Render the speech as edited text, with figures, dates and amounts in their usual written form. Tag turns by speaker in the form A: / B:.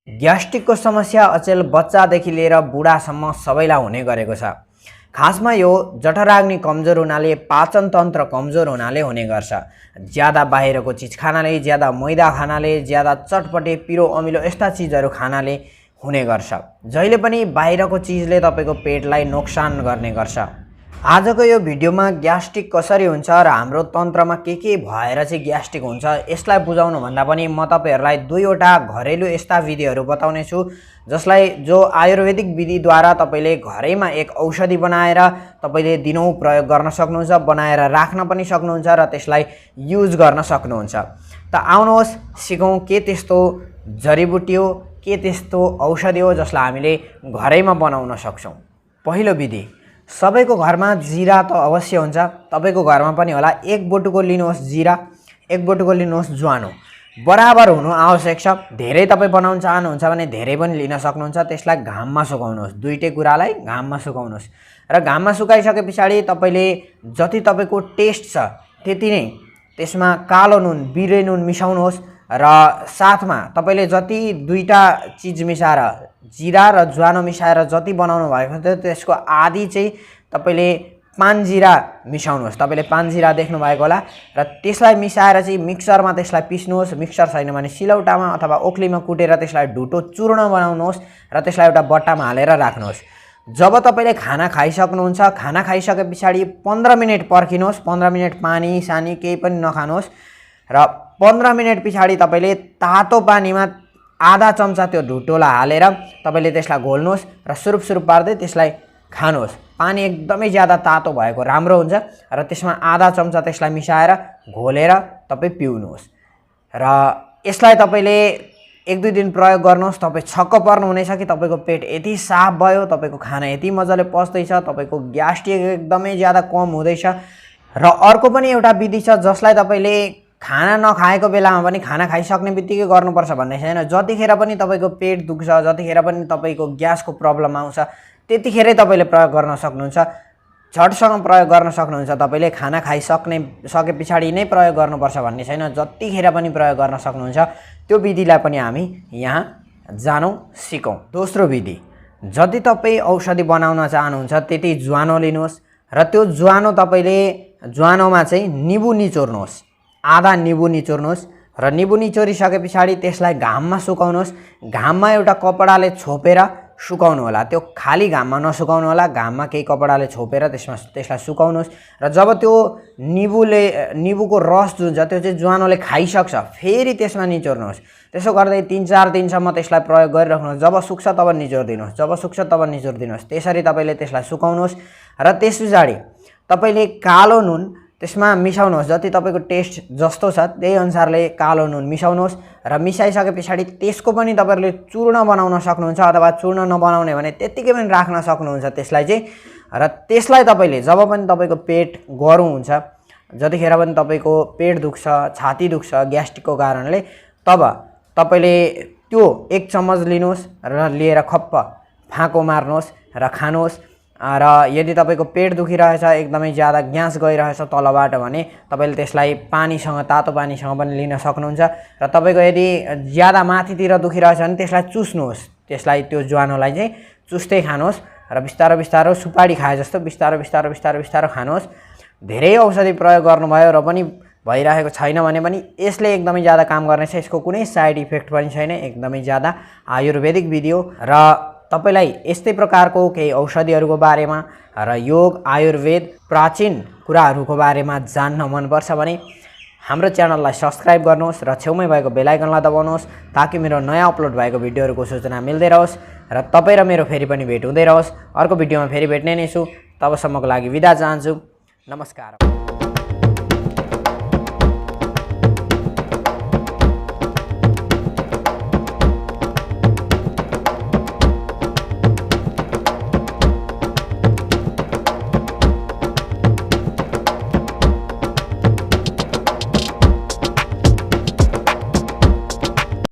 A: ग्यास्ट्रिकको समस्या अचेल बच्चादेखि लिएर बुढासम्म सबैलाई हुने गरेको छ। खासमा यो जठराग्नि कमजोर हुनाले, पाचन तन्त्र कमजोर हुनाले हुने गर्छ। ज्यादा बाहिरको चिज खानाले, ज्यादा मैदा खानाले, ज्यादा चटपटे पिरो अमिलो यस्ता चिजहरू खानाले हुने गर्छ। जहिले पनि बाहिरको चिजले तपाईको पेटलाई नोक्सान गर्ने गर्छ। आजको यो भिडियोमा ग्यास्ट्रिक कसरी हुन्छ र हाम्रो तन्त्रमा के भएर चाहिँ ग्यास्ट्रिक हुन्छ यसलाई बुझाउनु भन्दा पनि म तपाईहरुलाई दुईवटा घरेलु यस्ता विधिहरू बताउने छु जो आयुर्वेदिक विधिद्वारा तपाईले घरैमा एक औषधि बनाएर तपाईले दिनौं प्रयोग गर्न सक्नुहुन्छ, बनाएर राख्न पनि सक्नुहुन्छ र त्यसलाई युज गर्न सक्नुहुन्छ। त आउनुहोस् सिकौं के त्यस्तो जडीबुटी हो, के त्यस्तो औषधि हो जसलाई हामीले घरैमा बनाउन सक्छौं। पहिलो विधि, सबैको घरमा जीरा त अवश्य हुन्छ। तपाईको घरमा पनि होला। एक बोटुको लिनुहोस् जीरा, एक बोटुको लिनुहोस् ज्वानो। बराबर हुनु आवश्यक छ। धेरै तपाई बनाउन चाहनुहुन्छ भने धेरै पनि लिन सक्नुहुन्छ। त्यसलाई घाममा सुकाउनुहोस्। दुईटै कुरालाई घाममा सुकाउनुहोस् र घाममा सुकाइसकेपछि तपाईले जति तपाईको टेस्ट छ त्यति नै त्यसमा कालो नुन, बिरे नुन मिसाउनुहोस् र साथमा तपाईले जति दुईटा चीज मिसाएर जीरा र ज्वानो मिसाएर जति बनाउनु भएको थियो त्यसको आधी चाहिँ तपाईले पानजिरा मिसाउनुहोस्। तपाईले पानजिरा देख्नु भएको होला र त्यसलाई मिसाएर चाहिँ मिक्सरमा त्यसलाई पिस्नुहोस्। मिक्सर छैन भने सिलौटामा अथवा ओखलीमा कुटेर त्यसलाई ढुटो चूर्ण बनाउनुहोस् र त्यसलाई एउटा बट्टामा हालेर राख्नुहोस्। जब तपाईले खाना खाइसक्नुहुन्छ, खाना खाइसकेपछि 15 मिनेट पर्खिनुहोस्। 15 मिनेट पानी सानी केही पनि नखानुहोस् र 15 मिनेट पछाडी तपाईले तातो पानीमा आधा चम्चा त्यो ढुटोलाई हालेर तपाईले त्यसलाई घोल्नुहोस् र सुरुप पार्दै त्यसलाई खानुहोस्। पानी एकदमै ज्यादा तातो भएको राम्रो हुन्छ र त्यसमा आधा चम्चा त्यसलाई मिसाएर घोलेर तपाई पिउनुहोस् र यसलाई तपाईले 1-2 दिन प्रयोग गर्नुहोस्। तपाई छक्क पर्नु हुनेछ कि तपाईको पेट यति साफ भयो, तपाईको खाना यति मजाले पच्दै छ, तपाईको ग्यास्ट्रिक एकदमै ज्यादा कम हुँदैछ। र अर्को पनि एउटा विधि छ जसलाई तपाईले खाना नखाएको बेलामा पनि खाना खाइसक्ने बित्तिकै गर्नुपर्छ भन्ने छैन। जतिखेर पनि तपाईको पेट दुख्छ, जतिखेर पनि तपाईको ग्यासको प्रब्लम आउँछ त्यतिखेरै तपाईले प्रयोग गर्न सक्नुहुन्छ। झटसँग प्रयोग गर्न सक्नुहुन्छ। तपाईले खाना सके नै प्रयोग गर्नुपर्छ भन्ने छैन। जतिखेर पनि प्रयोग गर्न सक्नुहुन्छ। त्यो विधिलाई पनि हामी यहाँ जानौं सिकौं। दोस्रो विधि, जति तपाई औषधि बनाउन चाहनुहुन्छ त्यति ज्वानो लिनुहोस् र त्यो ज्वानो तपाईले ज्वानोमा चाहिँ निबु निचोर्नुहोस्। आधा निबु निचोर्नुहोस् र निबु निचोरिसकेपछि त्यसलाई घाममा सुकाउनुहोस्। घाममा एउटा कपडाले छोपेर सुकाउनु होला। त्यो खाली घाममा नसुकाउनु होला। घाममा केही कपडाले छोपेर त्यसलाई सुकाउनुहोस् र जब त्यो निबुको रस जुन छ त्यो चाहिँ ज्वानोले खाइसक्छ फेरि त्यसमा निचोर्नुहोस्। त्यसो गर्दै 3-4 दिनसम्म त्यसलाई प्रयोग गरिराख्नुहोस्। जब सुक्छ तब निचोर्दिनुहोस्, जब सुक्छ तब निचोर्दिनुहोस्। त्यसरी तपाईले त्यसलाई सुकाउनुहोस् र त्यसपछि तपाईले कालो नुन त्यसमा मिसाउनुहोस्। जति तपाईको टेस्ट जस्तो छ त्यही अनुसारले कालो नुन मिसाउनुहोस् र मिसाइसकेपछि त्यसको पनि तपाईहरुले चूर्ण बनाउन सक्नुहुन्छ अथवा चूर्ण नबनाउने भने त्यतिकै पनि राख्न सक्नुहुन्छ त्यसलाई चाहिँ। र त्यसलाई तपाईले जब पनि तपाईको पेट गह्रो हुन्छ, जतिखेर पनि तपाईको पेट दुख्छ, छाती दुख्छ ग्यास्ट्रिकको कारणले, तब तपाईले त्यो 1 चम्मच लिनुहोस् र लिएर खप्प फाको मार्नुहोस् र खानुहोस्। र यदि तपाईको पेट दुखिरहेछ, एकदमै ज्यादा ग्यास गइरहेछ तलबाट भने तपाईले त्यसलाई पानीसँग, तातो पानीसँग पनि लिन सक्नुहुन्छ र तपाईको यदि ज्यादा माथितिर दुखिरहेछ भने त्यसलाई चुस्नुहोस्। त्यसलाई त्यो ज्वानोलाई चाहिँ चुस्दै खानुहोस् र बिस्तारो सुपारी खाए जस्तो बिस्तारो खानुहोस्। धेरै औषधि प्रयोग गर्नुभयो र पनि भइरहेको छैन भने पनि यसले एकदमै ज्यादा काम गर्नेछ। यसको कुनै साइड इफेक्ट पनि छैन। एकदमै ज्यादा आयुर्वेदिक विधि हो र तपाईलाई यस्तै प्रकारको केही औषधिहरूको बारेमा र योग, आयुर्वेद, प्राचीन कुराहरूको बारेमा जान्न मन पर्छ भने हाम्रो च्यानललाई सब्स्क्राइब गर्नुहोस् र छेउमै भएको बेल आइकनलाई दबाउनुहोस् ताकि मेरो नयाँ अपलोड भएको भिडियोहरूको सूचना मिल्दै रहोस् र तपाई र मेरो फेरि पनि भेट हुँदै रहोस्। अर्को भिडियोमा फेरि भेट्ने नै छु। तबसम्मको लागि बिदा चाहन्छु। नमस्कार।